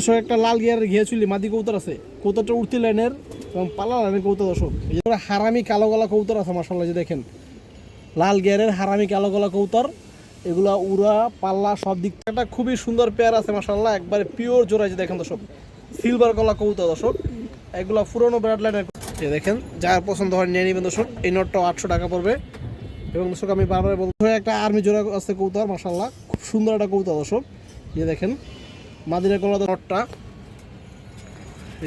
দর্শক একটা লাল গিয়ারের ঘিয়া চুলি মাদি কবুতর আছে, কবুতরটা উঠতি লাইনের এবং পালা লাইনের কবুতর। দর্শক এই যে হারামি কালো গলা কবুতর আছে মাশাআল্লাহ, যে দেখেন লাল গিয়ারের হারামি কালো গলা কবুতর, এগুলা উড়া পাল্লা সব দিক থেকে একটা খুবই সুন্দর পেয়ার আছে মাশাআল্লাহ, একবারে পিওর জোড়া। যে দেখেন দর্শক সিলভার গলা কবুতর দর্শক, এগুলা পুরোনো ব্রাড লাইনের। এই দেখেন যার পছন্দ হয় নিয়ে নেবেন দর্শক। এই নটটাও 800 টাকা পড়বে। এবং দর্শক আমি বারবার বলতে একটা আর্মি জোড়া আছে কবুতর মাশাআল্লাহ, খুব সুন্দর একটা কবুতর দর্শক। এই দেখেন মাদিরা গলা নটটা,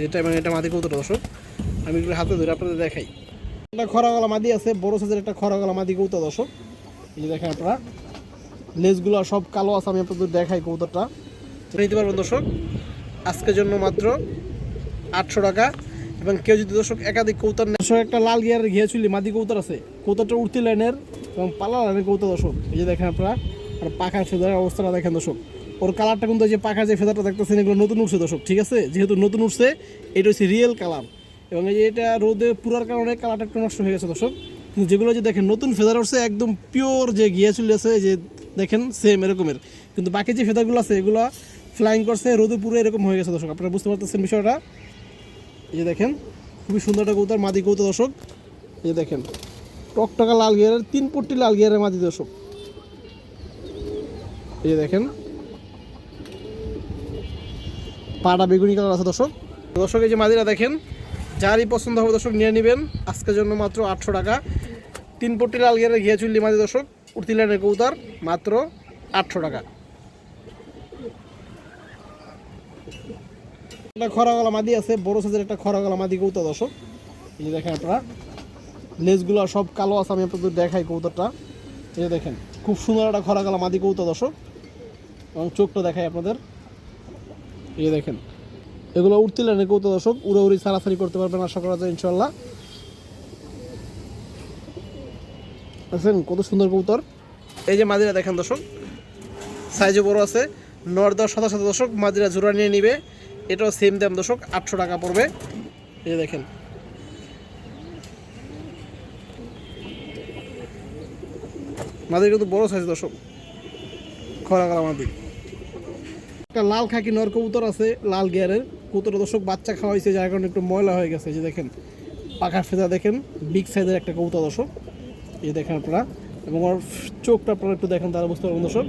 এটা এবং এটা মাদি কবুতর দর্শক। আমি একটু হাতে ধরে আপনাদের দেখাই। একটা খরা গলা মাদি আছে, বড় সাইজের একটা খরা গলা মাদি কবুতর দর্শক। এই যে দেখেন আপনারা লেজগুলো সব কালো আছে, আমি আপনাদের দেখাই কবুতরটা নিতে পারবেন দর্শক। আজকের জন্য মাত্র 800 টাকা। এবং কেউ যদি দর্শক একাধিক কবুতর দর্শক একটা লাল গিয়ারের ঘিয়া চুলি মাদি কবুতর আছে, কবুতরটা উঠতি লাইনের এবং পালা লাইনের কবুতর দর্শক। এই যে দেখেন আপনারা আর পাখার ফেদারের অবস্থাটা দেখেন দর্শক। ওর কালারটা কিন্তু যে পাখার যে ফেদারটা দেখতেছেন এগুলো নতুন উঠছে দর্শক, ঠিক আছে? যেহেতু নতুন উঠছে এটা হচ্ছে রিয়েল কালার, এবং এই যে এটা রোদে পুরার কারণে কালারটা একটু নষ্ট হয়ে গেছে দর্শক। কিন্তু যেগুলো যে দেখেন নতুন ফেদার উঠছে একদম পিওর যে ঘিয়া চুলি আছে, যে দেখেন সেম এরকমের, কিন্তু বাকি যে ফেদারগুলো আছে এগুলো ফ্লাইং করছে রোদে পুরো এরকম হয়ে গেছে দর্শক। আপনারা বুঝতে পারতেছেন বিষয়টা। এই যে দেখেন খুবই সুন্দর একটা কবুতর মাদি কবুতর দর্শক। এই দেখেন টকটকা লাল গিয়ারের 3 পট্টি লাল গিয়ারের মাদি দর্শক। এই যে দেখেন পাটা বেগুনি কালার আছে দর্শক। দর্শক এই যে মাদিরা দেখেন, যারই পছন্দ হবে দর্শক নিয়ে নেবেন। আজকের জন্য মাত্র 800 টাকা। 3 পট্টি লাল গিয়ারের ঘিয়া চুল্লি মাদি দর্শক, উঠতি লাইনের কবুতর, মাত্র 800 টাকা। একটা খরা গলা মাদি আছে, বড় সাইজের একটা খরা গলা মাদি কবুতর দর্শক। এই যে দেখেন আপনারা লেজগুলো সব কালো আছে, আমি আপনাদের দেখাই কবুতরটা। এই যে দেখেন খুব সুন্দর একটা খরা গলা মাদি কবুতর দর্শক, এবং চোখটা দেখাই আপনাদের। এই যে দেখেন এগুলো উঠতি লাইনের কবুতর দর্শক, উড়াউড়ি সারাসারি করতে পারবেন আশা করা যায় ইনশাল্লাহ। দেখছেন কত সুন্দর কবুতর। এই যে মাদিরা দেখেন দর্শক, সাইজও বড় আছে। নর দেওয়ার সাথে সাথে দর্শক মাদিরা জোড়া নিয়ে নিবে, এটাও সেম দাম দর্শক, 800 টাকা পড়বে। এই যে দেখেন মাদির কিন্তু বড় সাইজ দর্শক, খরা গলা মাদি। একটা লাল খাকি নর কবুতর আছে লাল গিয়ারের কবুতরটা দর্শক, বাচ্চা খাওয়াইছে যার কারণে একটু ময়লা হয়ে গেছে। যে দেখেন পাখার ফেদা দেখেন, বিগ সাইজের একটা কবুতর দর্শক। এই দেখেন আপনারা, এবং ওর চোখটা আপনারা একটু দেখেন তারা বুঝতে পারবেন দর্শক।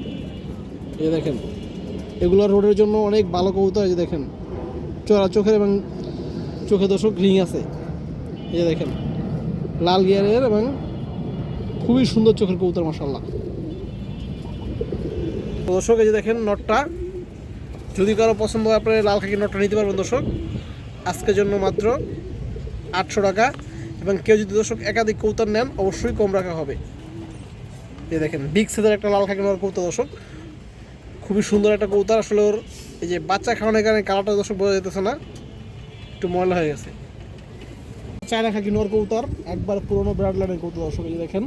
এই দেখেন এগুলো রোডের জন্য অনেক ভালো কবুতর। এই যে দেখেন চড়া চোখের এবং চোখে দর্শক রিং আছে। এই যে দেখেন লাল গিয়ারের এবং খুবই সুন্দর চোখের কবুতর মাশাআল্লাহ দর্শক। এই যে দেখেন নটটা, যদি কারো পছন্দ হয় আপনারা লাল খাকি নটটা নিতে পারবেন দর্শক। আজকের জন্য মাত্র 800 টাকা। এবং কেউ যদি দর্শক একাধিক কবুতর নেন অবশ্যই কম রাখা হবে। এই দেখেন বিগ সাইজের একটা লাল খাকি নর কবুতর দর্শক, খুবই সুন্দর একটা কবুতর। আসলে ওর এই যে বাচ্চা খাওয়ানোর কারণে কালারটা দর্শক বোঝা যেতেছে না, একটু ময়লা হয়ে গেছে। চায়না খাকি নর কবুতর, একবার পুরোনো ব্রাড লাইনের কবুতর দর্শক। এই যে দেখেন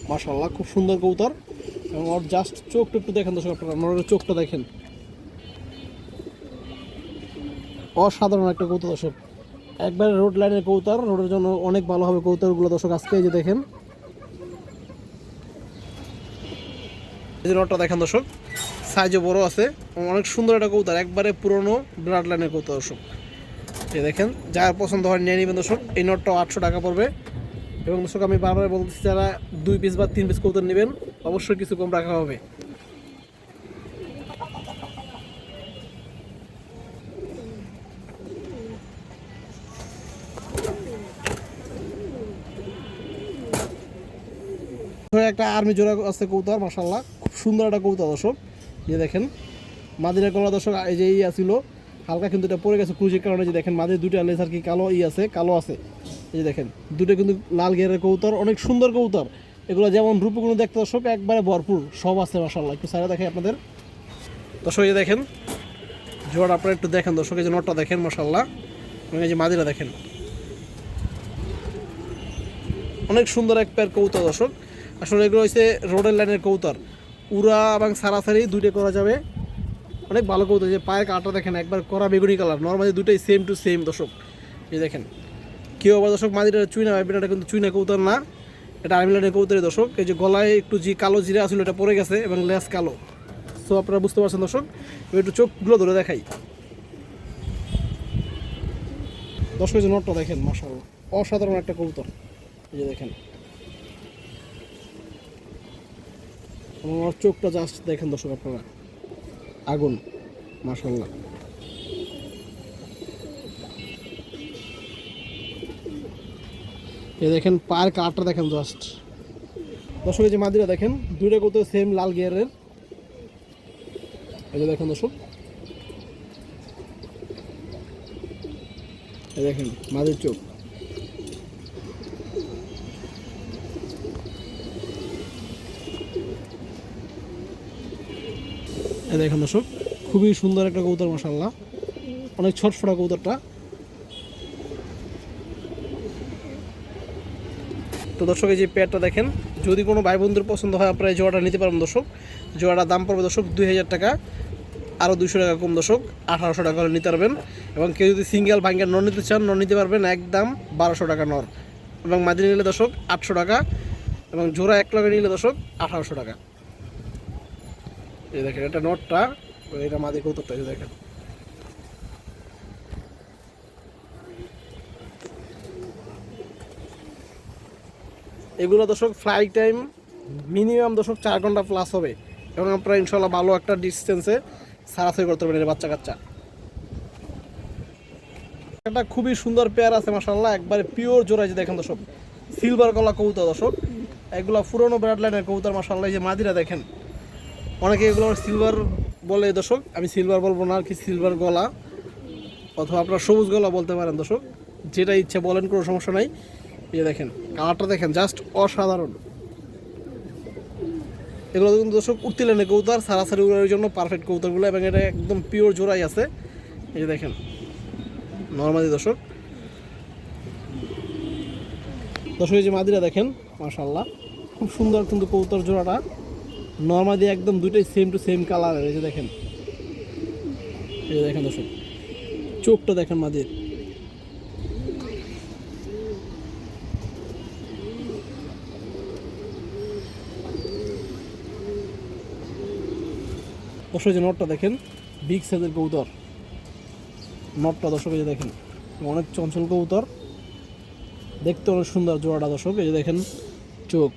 মাশাআল্লাহ খুব সুন্দর কবুতর, এবং ওর জাস্ট চোখটা একটু দেখেন দর্শক আপনারা, নরের চোখটা দেখেন, অসাধারণ একটা কবুতর দর্শক। একবারে রোড লাইনের কবুতর, রোডের জন্য অনেক ভালো হবে কবুতরগুলো দর্শক। আজকে এই যে দেখেন এই যে নটটা দেখেন দর্শক, সাইজও বড় আছে, অনেক সুন্দর একটা কবুতর, একবারে পুরনো ব্রাড লাইনের কবুতর দর্শক। এই দেখেন যার পছন্দ হয় নিয়ে নেবেন দর্শক। এই নটটাও 800 টাকা পড়বে। এবং দর্শক আমি বারবার বলতেছি, যারা 2 পিস বা 3 পিস কবুতর নেবেন অবশ্যই কিছু কম রাখা হবে। একটা আর্মি জোড়া আছে কবুতর মাশাআল্লাহ, খুব সুন্দর একটা কবুতর দর্শক। যে দেখেন মাদিরা গলা দর্শক, এই যে আসিল হালকা কিন্তু এটা পড়ে গেছে ক্রুজের কারণে। যে দেখেন মাদির দুটো লেজার কি কালো আছে, কালো আছে। এই যে দেখেন দুটো কিন্তু লাল গিয়ারের কবুতর, অনেক সুন্দর কবুতর। এগুলো যেমন রূপগুলো দেখতে দর্শক একবারে ভরপুর সব আছে মাশাআল্লাহ। একটু সাইডে দেখেন আপনাদের দর্শক। এই যে দেখেন জোড়া আপনারা একটু দেখেন দর্শক, এই যে নটটা দেখেন মাশাআল্লাহ, এবং এই যে মাদিরা দেখেন, অনেক সুন্দর এক পেয়ার কবুতর দর্শক। আসলে এগুলো হচ্ছে রোডের লাইনের কবুতর, উড়া এবং সারাসারি দুইটা করা যাবে, অনেক ভালো কবুতর। যে পায়ের কাটা দেখেন একবার করা বেগুনি কালার, নর্মালি দুটোই সেম টু সেম দর্শক। এই দেখেন কেউ আবার দর্শক মাদিটা চুইনা ভাববেন, এটা কিন্তু চুইনা কবুতর না, এটা আর্মি লাইনের কবুতরের দর্শক। এই যে গলায় একটু কালো জিরা আসলে এটা পড়ে গেছে, এবং লেস কালো, তো আপনারা বুঝতে পারছেন দর্শক। আমি একটু চোখগুলো ধরে দেখাই দর্শক। এই যে নটটা দেখেন, মাশাআল্লাহ অসাধারণ একটা কবুতর। এই যে দেখেন আমার চোখটা জাস্ট দেখেন দর্শক আপনারা, আগুন মাশাআল্লাহ। এই দেখেন পায়ের কালারটা দেখেন জাস্ট দর্শক। এই যে মাদিরা দেখেন, দুইটা কবুতর সেম লাল গিয়ারের। এই যে দেখেন দর্শক, এই দেখেন মাদির চোখ। এই দেখেন দর্শক, খুবই সুন্দর একটা কবুতর মাশাআল্লাহ, অনেক ছটফটা কবুতরটা। তো দর্শক এই যে পেয়ারটা দেখেন, যদি কোনো ভাই বন্ধুর পছন্দ হয় আপনারা এই জোড়াটা নিতে পারবেন দর্শক। জোড়াটার দাম পড়বে দর্শক 2000 টাকা, আরও 200 টাকা কম দর্শক, 1800 টাকা করে নিতে পারবেন। এবং কেউ যদি সিঙ্গেল ভাঙ্গের নর নিতে চান, নর নিতে পারবেন একদম 1200 টাকা নর। এবং মাদি নিলে দর্শক 800 টাকা, এবং জোড়া 1 লগে নিলে দর্শক 1800 টাকা। এই দেখেন এটা নটটা, এটা মাদি কবুতরটা। এই দেখেন এগুলো দর্শক ফ্লাইট টাইম মিনিমাম দর্শক 4 ঘন্টা প্লাস হবে, এবং আপনারা ইনশাল্লাহ ভালো একটা ডিস্টেন্সে সারাসারি করতে পারেন বাচ্চা কাচ্চা। একটা খুবই সুন্দর পেয়ার আছে মাশাআল্লাহ, একবারে পিওর জোড়া। যে দেখেন দর্শক সিলভার গলা কবুতর দর্শক, এগুলো পুরোনো ব্রাড লাইনের কবুতর মাশাআল্লাহ। এই যে মাদিরা দেখেন, অনেকে এগুলো সিলভার বলে দর্শক, আমি সিলভার বলবো না আর কি, সিলভার গলা অথবা আপনার সবুজ গলা বলতে পারেন দর্শক, যেটা ইচ্ছে বলেন, কোনো সমস্যা নাই। এই দেখেন কালারটা দেখেন জাস্ট অসাধারণ। এগুলো কিন্তু দর্শক উঠতি লাইনের কবুতর, সারাসারি উড়ার জন্য পারফেক্ট কবুতরগুলো, এবং এটা একদম পিওর জোড়াই আছে। এই যে দেখেন নরমাদি দর্শক। দর্শক এই যে মাদিরা দেখেন মাশাআল্লাহ, খুব সুন্দর কিন্তু কবুতর জোড়াটা, নরমাদি একদম দুইটাই সেম টু সেম কালারের। এই যে দেখেন, এই যে দেখেন দর্শক চোখটা দেখেন মাদির। দর্শক যে নটটা দেখেন, বিগ সাইজের কবুতর নটটা দর্শক। এই যে দেখেন অনেক চঞ্চল কবুতর, দেখতে অনেক সুন্দর জোড়াটা দর্শক। এই যে দেখেন চোখ।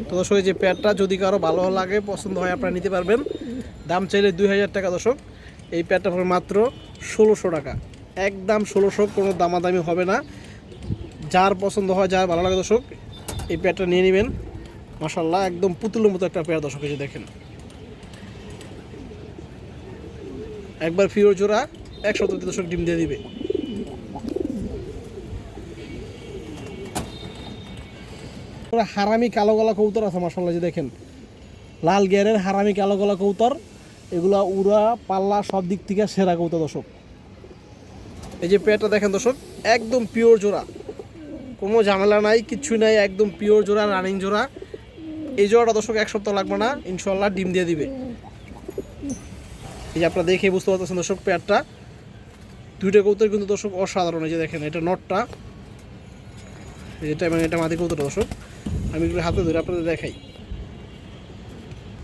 তো দর্শক এই যে পেয়ারটা যদি কারো ভালো লাগে, পছন্দ হয়, আপনারা নিতে পারবেন। দাম চাইলে 2000 টাকা দর্শক। এই পেয়ারটা পড়বে মাত্র 1600 টাকা, একদম 1600, কোনো দামাদামি হবে না। যার পছন্দ হয়, যার ভালো লাগে দর্শক, এই পেয়ারটা নিয়ে নেবেন মাশাআল্লাহ। একদম পুতুলের মতো একটা পেয়ার দর্শক। এই যে দেখেন একবার ফিরো জোড়া 100 দর্শক ডিম দিয়ে দিবে। হারামি কালো গলা কবুতর আছে মাশাআল্লাহ। যে দেখেন লাল গিয়ারের হারামি কালো গলা কবুতর, এগুলা উড়া পাল্লা সব দিক থেকে সেরা কবুতর দর্শক। এই যে পেয়ারটা দেখেন দর্শক, একদম পিওর জোড়া, কোনো ঝামেলা নাই, কিচ্ছু নাই, একদম পিওর জোড়া, রানিং জোড়া। এই জোড়াটা দর্শক 1 সপ্তাহ লাগবে না, ইনশাল্লাহ ডিম দিয়ে দিবে। এই যে আপনারা দেখে বুঝতে পারতেছেন দর্শক, পেয়ারটা দুইটা কবুতর কিন্তু দর্শক অসাধারণ। এই যে দেখেন এটা নটটা, এটা এবং এটা মাদি কবুতরটা দর্শক। আমি এগুলো হাতে ধরে আপনাদের দেখাই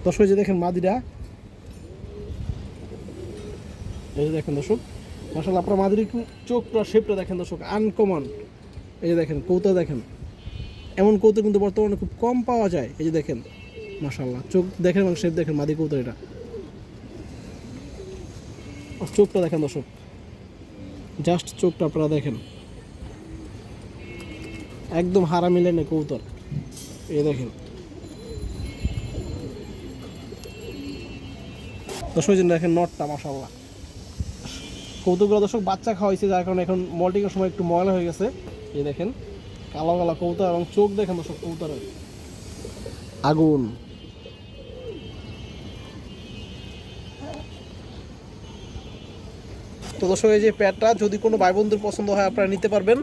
দর্শক। যে দেখেন মাদিরা, এই যে দেখেন দর্শক মাশাআল্লাহ, আপনার মাদির একটু চোখটা শেপটা দেখেন দর্শক, আনকমন। এই যে দেখেন কবুতর দেখেন, এমন কবুতর কিন্তু বর্তমানে খুব কম পাওয়া যায়। এই যে দেখেন মাশাআল্লাহ, চোখ দেখেন এবং শেপ দেখেন মাদি কবুতর। এটা চোখটা দেখেন দর্শক, জাস্ট চোখটা আপনারা দেখেন, একদম হারামি লাইনের কবুতর। এই দেখেন দর্শক দেখেন নটটা মাশাআল্লাহ। কবুতরগুলো দর্শক বাচ্চা খাওয়াইছে, যার কারণে এখন মল্টিংয়ের সময় একটু ময়লা হয়ে গেছে। এই দেখেন কালো কালো কবুতর, এবং চোখ দেখেন দর্শক কবুতরের আগুন। তো দর্শক এই যে পেয়ারটা যদি কোনো ভাই বন্ধুর পছন্দ হয়, আপনারা নিতে পারবেন।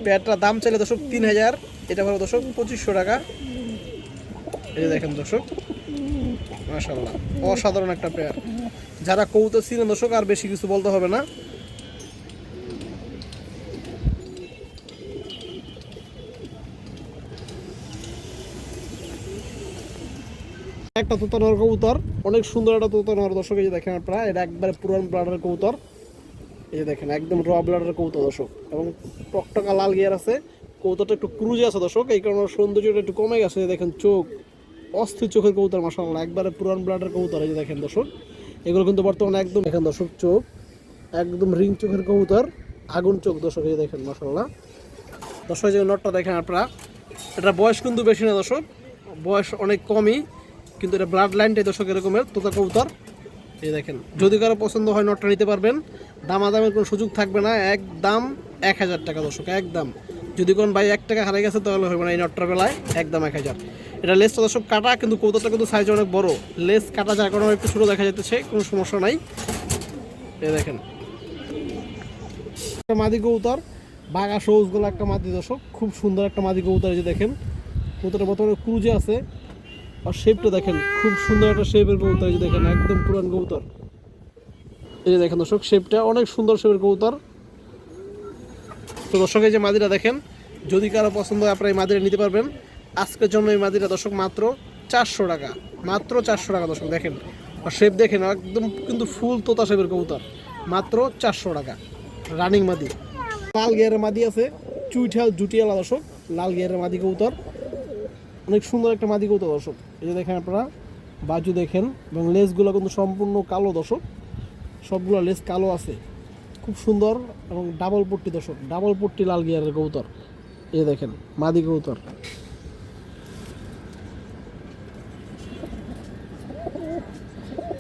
পেয়ারটার দাম চাইলে দর্শক 3000, এটা হলো দর্শক 2500 টাকা। এই যে দেখেন দর্শক মাশাআল্লাহ, অসাধারণ একটা পেয়ার। যারা কবুতর চিনেন দর্শক, আর বেশি কিছু বলতে হবে না। একটা তোতানোর কবুতর, অনেক সুন্দর একটা তোতানোর দর্শক। এই যে দেখেন আপনারা, এটা একবারে পুরান ব্লাডের কবুতর। এই যে দেখেন একদম র ব্লাডের কবুতর দর্শক, এবং টকটকা লাল গিয়ার আছে। কবুতরটা একটু ক্রুজে আছে দর্শক, এই কারণে সৌন্দর্যটা একটু কমে গেছে। দেখেন চোখ, অস্থির চোখের কবুতর মাশাআল্লাহ, একবারে পুরান ব্লাডের কবুতর। এই যে দেখেন দর্শক, এগুলো কিন্তু বর্তমানে একদম দেখেন দর্শক, চোখ একদম রিং চোখের কবুতর, আগুন চোখ দর্শক। এই যে দেখেন মাশাআল্লাহ দর্শক, যে নটটা দেখেন আপনারা, এটা বয়স কিন্তু বেশি না দর্শক, বয়স অনেক কমই, কিন্তু এটা ব্লাড লাইনটাই দর্শক এরকমের তোতা কবুতর। এই দেখেন, যদি কারো পছন্দ হয় নটটা নিতে পারবেন, দামাদামের কোনো সুযোগ থাকবে না, একদম 1000 টাকা দর্শক, একদম। যদি কোন ভাই 1 টাকা হারিয়ে গেছে তাহলে হবে না, এই নটটার বেলায় একদম 1000। এটা লেসটা দর্শক কাটা, কিন্তু কবুতরটা কিন্তু সাইজ অনেক বড়, লেস কাটা যার কারণে একটু ছোটো দেখা যাচ্ছে, কোনো সমস্যা নাই। এই দেখেন মাদি কবুতর, বাঘা সবুজগুলো একটা মাদি দর্শক, খুব সুন্দর একটা মাদি কবুতর। এই যে দেখেন কবুতরটা বর্তমানে ক্রুজে আছে, আর শেপটা দেখেন খুব সুন্দর একটা শেপের কবুতর। এই যে দেখেন একদম পুরান কবুতর। এই যে দেখেন দর্শক, শেপটা অনেক সুন্দর শেপের কবুতর। তো দর্শক, এই যে মাদিটা দেখেন, যদি কারো পছন্দ হয় আপনারা এই মাদিটা নিতে পারবেন। আজকের জন্য এই মাদিটা দর্শক মাত্র 400 টাকা, মাত্র 400 টাকা দর্শক। দেখেন আর শেপ দেখেন, একদম কিন্তু ফুল তোতা শেপের কবুতর, মাত্র 400 টাকা। রানিং মাদি, লাল গিয়ারের মাদি আছে, চুইঠাল জুটিয়ালা দর্শক, লাল গিয়ারের মাদি কবুতর, অনেক সুন্দর একটা মাদি কবুতর দর্শক। এই যে দেখেন আপনারা, বাজু দেখেন, এবং লেসগুলো কিন্তু সম্পূর্ণ কালো দর্শক, সবগুলো লেস কালো আছে, খুব সুন্দর, এবং ডাবল পট্টি দর্শক, ডাবল পট্টি লাল গিয়ারের কবুতর। এই দেখেন মাদি কবুতর,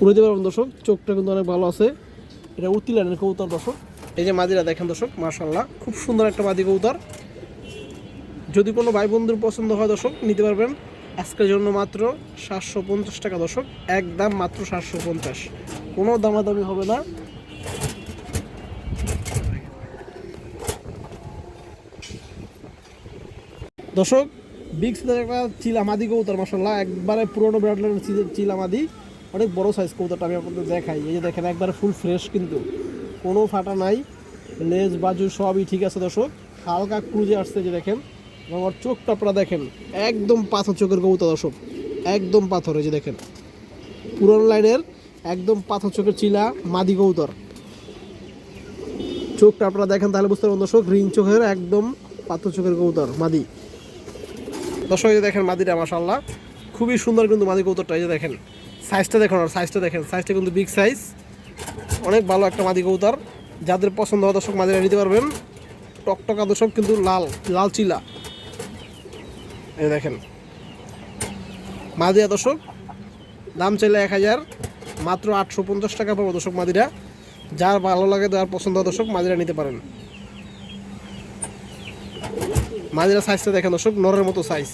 উড়াইতে পারবেন দর্শক, চোখটা কিন্তু অনেক ভালো আছে। এটা উত্তি লাইনের কবুতর দর্শক। এই যে মাদিরা দেখেন দর্শক, মাশাআল্লাহ খুব সুন্দর একটা মাদি কবুতর। যদি কোনো ভাই বন্ধুর পছন্দ হয় দর্শক নিতে পারবেন। আজকের জন্য মাত্র 750 টাকা দর্শক, একদম মাত্র 750, কোনো দামাদামি হবে না। দর্শক, বিগ সাইজের একটা চিলামাদি কবুতর মাশাআল্লাহ, একবারে পুরোনো ব্র্যান্ডের চিলামাদি, অনেক বড় সাইজ কবুতরটা আমি আপনাদের দেখাই। এই যে দেখেন একবারে ফুল ফ্রেশ, কিন্তু কোনো ফাটা নাই, লেজ বাজু সবই ঠিক আছে দর্শক, হালকা ক্রুজে আসছে। যে দেখেন, এবং আমার চোখটা আপনারা দেখেন, একদম পাথর চোখের কবুতর দর্শক, একদম পাথর। এই যে দেখেন পুরনো লাইনের একদম পাথর চোখের চিলা মাদি কবুতর, চোখটা আপনারা দেখেন তাহলে বুঝতে পারবেন দর্শক, রিং চোখের একদম পাথর চোখের কবুতর মাদি দর্শক। এই যে দেখেন মাদিটা মাশাআল্লাহ খুবই সুন্দর কিন্তু মাদি কবুতরটা। এই যে দেখেন সাইজটা দেখুন, আর সাইজটা দেখেন, সাইজটা কিন্তু বিগ সাইজ, অনেক ভালো একটা মাদি কবুতর। যাদের পছন্দ হয় দর্শক মাদিরা নিতে পারবেন, টকটকা দর্শক, কিন্তু লাল লাল চিলা। এই দেখেন মাদিরা দর্শক, দাম চাইলে 1000, মাত্র 850 টাকা পাবো দর্শক মাদিরা। যার ভালো লাগে, যার পছন্দ হয় দর্শক মাদিরা নিতে পারেন। মাদিরা সাইজটা দেখেন দর্শক, নরের মতো সাইজ।